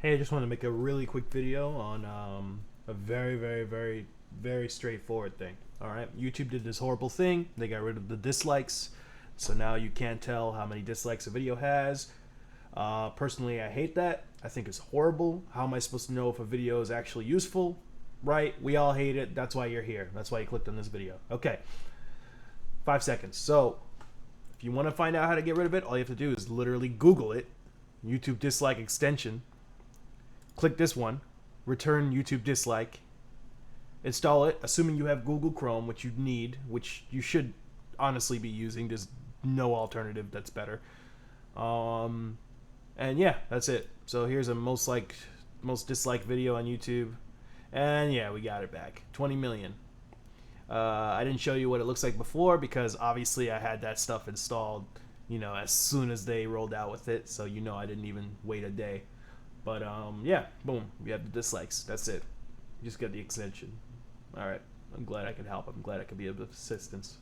Hey, I just want to make a really quick video on a very straightforward thing. All right, YouTube did this horrible thing. They got rid of the dislikes, so now you can't tell how many dislikes a video has. Personally, I hate that. I think it's horrible. How am I supposed to know if a video is actually useful? Right? We all hate it. That's why you're here. That's why you clicked on this video. Okay, 5 seconds. So, if you want to find out how to get rid of it, all you have to do is literally Google it. YouTube dislike extension. Click this one, return YouTube dislike, install it, assuming you have Google Chrome, which you need, which you should honestly be using. There's no alternative that's better. And yeah, that's it. So here's a most disliked video on YouTube, and yeah, we got it back, 20 million. I didn't show you what it looks like before because obviously I had that stuff installed, as soon as they rolled out with it. So I didn't even wait a day. But yeah, boom, we have the dislikes. That's it. You just get the extension. All right. I'm glad I could help. I'm glad I could be of assistance.